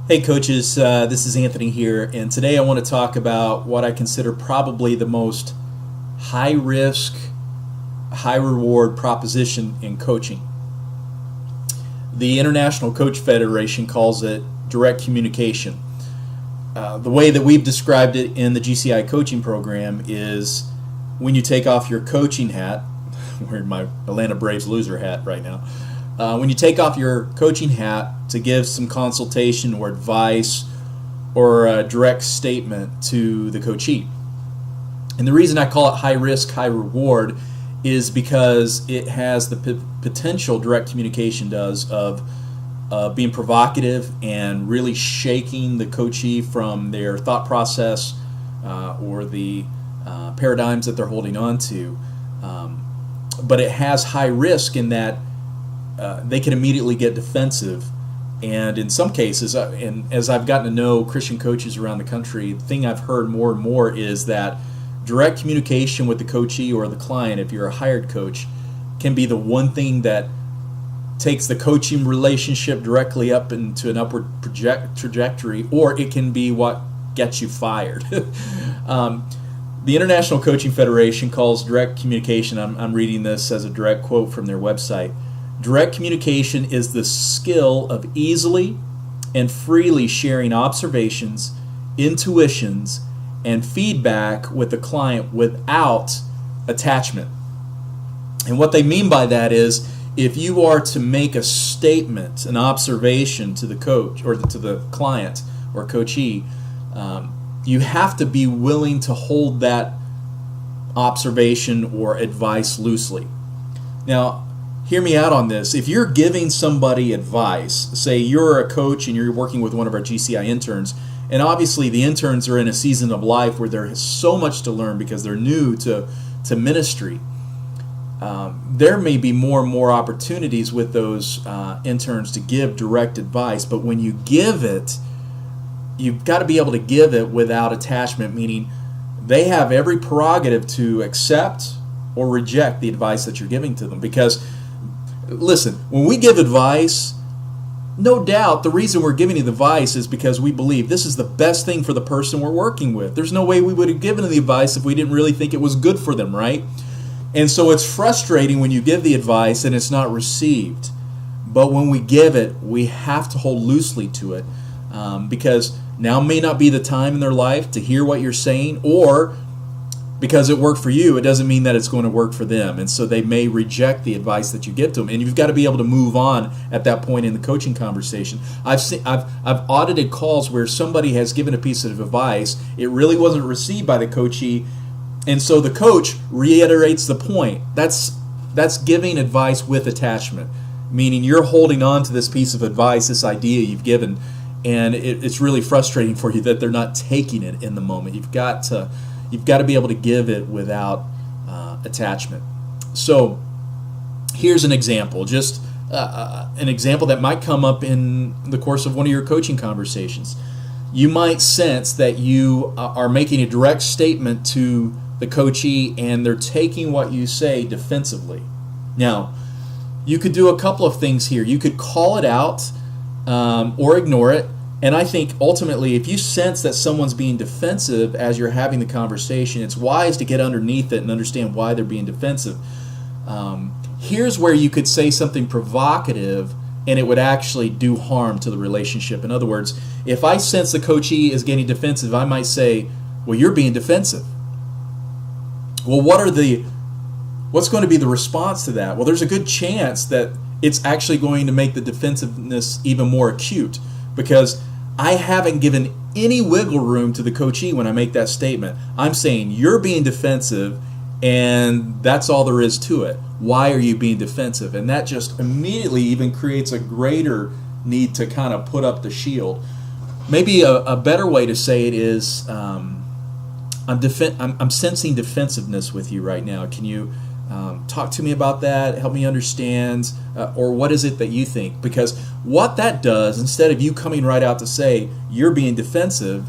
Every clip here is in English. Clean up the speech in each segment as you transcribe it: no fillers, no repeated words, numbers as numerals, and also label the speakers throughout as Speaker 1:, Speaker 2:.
Speaker 1: Hey coaches, this is Anthony here, and today I want to talk about what I consider probably the most high risk, high reward proposition in coaching. The International Coach Federation calls it direct communication. The way that we've described it in the GCI coaching program is when you take off your coaching hat. I'm wearing my Atlanta Braves loser hat right now. When you take off your coaching hat to give some consultation or advice or a direct statement to the coachee. And the reason I call it high risk, high reward is because it has the potential, direct communication does, of being provocative and really shaking the coachee from their thought process or the paradigms that they're holding on to. But it has high risk in that they can immediately get defensive, and in some cases, and as I've gotten to know Christian coaches around the country, the thing I've heard more and more is that direct communication with the coachee or the client, if you're a hired coach, can be the one thing that takes the coaching relationship directly up into an upward trajectory, or it can be what gets you fired. The International Coaching Federation calls direct communication, I'm reading this as a direct quote from their website, direct communication is the skill of easily and freely sharing observations, intuitions, and feedback with the client without attachment. And what they mean by that is if you are to make a statement, an observation to the coach or to the client or coachee, you have to be willing to hold that observation or advice loosely. Now, hear me out on this. If you're giving somebody advice, say you're a coach and you're working with one of our GCI interns, and obviously the interns are in a season of life where there is so much to learn because they're new to ministry, there may be more and more opportunities with those interns to give direct advice, but when you give it, you've got to be able to give it without attachment, meaning they have every prerogative to accept or reject the advice that you're giving to them. Because listen, when we give advice, no doubt the reason we're giving you the advice is because we believe this is the best thing for the person we're working with. There's no way we would have given the advice if we didn't really think it was good for them, right? And so it's frustrating when you give the advice and it's not received. But when we give it, we have to hold loosely to it because now may not be the time in their life to hear what you're saying, or because it worked for you, it doesn't mean that it's going to work for them. And so they may reject the advice that you give to them. And you've got to be able to move on at that point in the coaching conversation. I've audited calls where somebody has given a piece of advice. It really wasn't received by the coachee. And so the coach reiterates the point. That's giving advice with attachment, meaning you're holding on to this piece of advice, this idea you've given, and it's really frustrating for you that they're not taking it in the moment. You've got to be able to give it without attachment. So here's an example, just an example that might come up in the course of one of your coaching conversations. You might sense that you are making a direct statement to the coachee and they're taking what you say defensively. Now, you could do a couple of things here. You could call it out or ignore it. And I think ultimately, if you sense that someone's being defensive as you're having the conversation, it's wise to get underneath it and understand why they're being defensive. Here's where you could say something provocative and it would actually do harm to the relationship. In other words, if I sense the coachee is getting defensive, I might say, well, you're being defensive. Well, what's going to be the response to that? Well, there's a good chance that it's actually going to make the defensiveness even more acute, because I haven't given any wiggle room to the coachee when I make that statement. I'm saying you're being defensive, and that's all there is to it. Why are you being defensive? And that just immediately even creates a greater need to kind of put up the shield. Maybe a better way to say it is, I'm sensing defensiveness with you right now. Can you talk to me about that? Help me understand. Or what is it that you think? Because what that does, instead of you coming right out to say you're being defensive,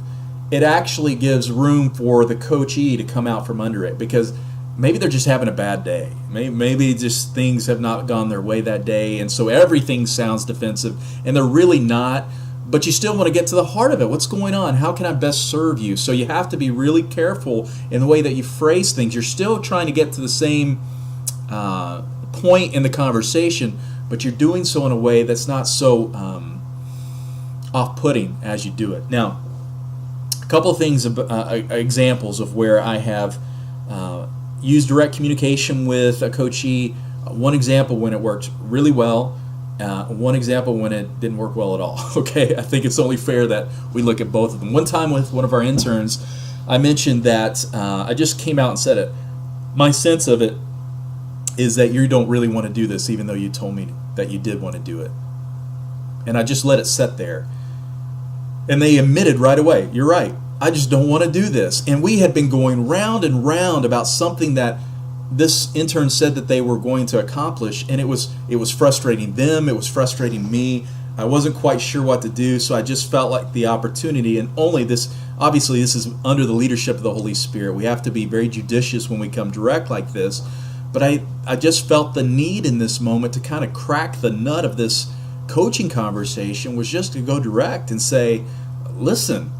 Speaker 1: it actually gives room for the coachee to come out from under it, because maybe they're just having a bad day. Maybe just things have not gone their way that day, and so everything sounds defensive, and they're really not. but you still want to get to the heart of it. What's going on? How can I best serve you? So you have to be really careful in the way that you phrase things. You're still trying to get to the same point in the conversation, but you're doing so in a way that's not so off-putting as you do it. Now, a couple of things, examples of where I have used direct communication with a coachee. One example when it worked really well. One example when it didn't work well at all. Okay, I think it's only fair that we look at both of them. One time with one of our interns, I mentioned that I just came out and said it. My sense of it is that you don't really want to do this, even though you told me that you did want to do it. And I just let it sit there. And they admitted right away, you're right, I just don't want to do this. And we had been going round and round about something that this intern said that they were going to accomplish, and it was frustrating them, it was frustrating me. I wasn't quite sure what to do, so I just felt like the opportunity, and only this, obviously this is under the leadership of the Holy Spirit. We have to be very judicious when we come direct like this, but I just felt the need in this moment to kind of crack the nut of this coaching conversation, was just to go direct and say, listen,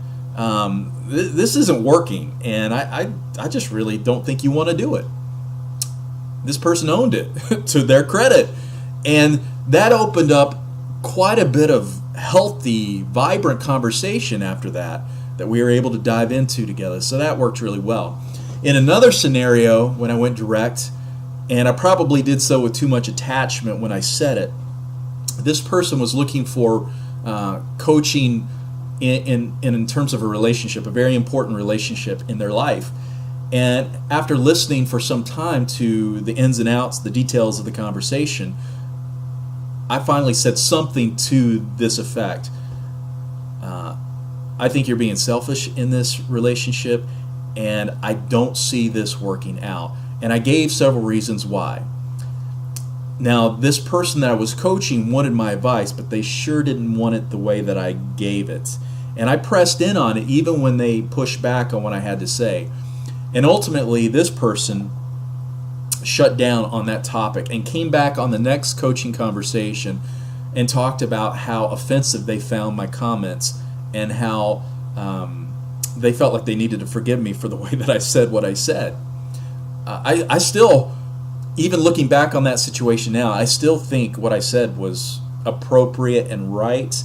Speaker 1: this isn't working, and I just really don't think you want to do it. This person owned it, to their credit. And that opened up quite a bit of healthy, vibrant conversation after that we were able to dive into together. So that worked really well. In another scenario, when I went direct, and I probably did so with too much attachment when I said it, this person was looking for coaching in terms of a relationship, a very important relationship in their life. And after listening for some time to the ins and outs, the details of the conversation, I finally said something to this effect. I think you're being selfish in this relationship, and I don't see this working out. And I gave several reasons why. Now, this person that I was coaching wanted my advice, but they sure didn't want it the way that I gave it. And I pressed in on it even when they pushed back on what I had to say. And ultimately, this person shut down on that topic and came back on the next coaching conversation and talked about how offensive they found my comments and how they felt like they needed to forgive me for the way that I said what I said. I still, even looking back on that situation now, I still think what I said was appropriate and right,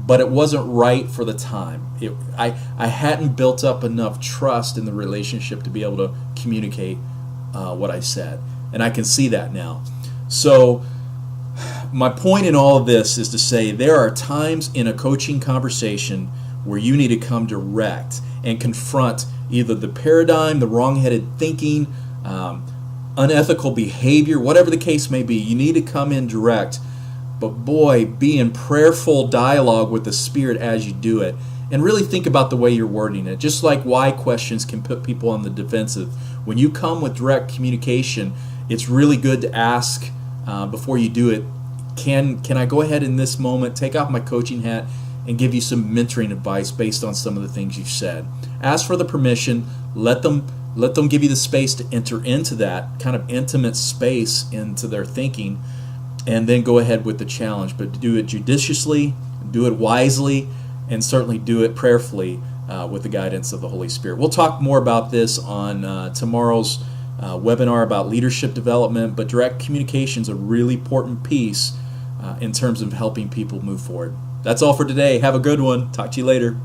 Speaker 1: but it wasn't right for the time. I hadn't built up enough trust in the relationship to be able to communicate what I said, and I can see that now. So my point in all of this is to say there are times in a coaching conversation where you need to come direct and confront either the paradigm, the wrong-headed thinking, unethical behavior, whatever the case may be. You need to come in direct, but boy, be in prayerful dialogue with the Spirit as you do it, and really think about the way you're wording it. Just like why questions can put people on the defensive, when you come with direct communication, it's really good to ask before you do it, can I go ahead in this moment, take off my coaching hat, and give you some mentoring advice based on some of the things you've said. Ask for the permission, let them give you the space to enter into that kind of intimate space into their thinking, and then go ahead with the challenge. But do it judiciously, do it wisely, and certainly do it prayerfully with the guidance of the Holy Spirit. We'll talk more about this on tomorrow's webinar about leadership development, but direct communication is a really important piece in terms of helping people move forward. That's all for today. Have a good one. Talk to you later.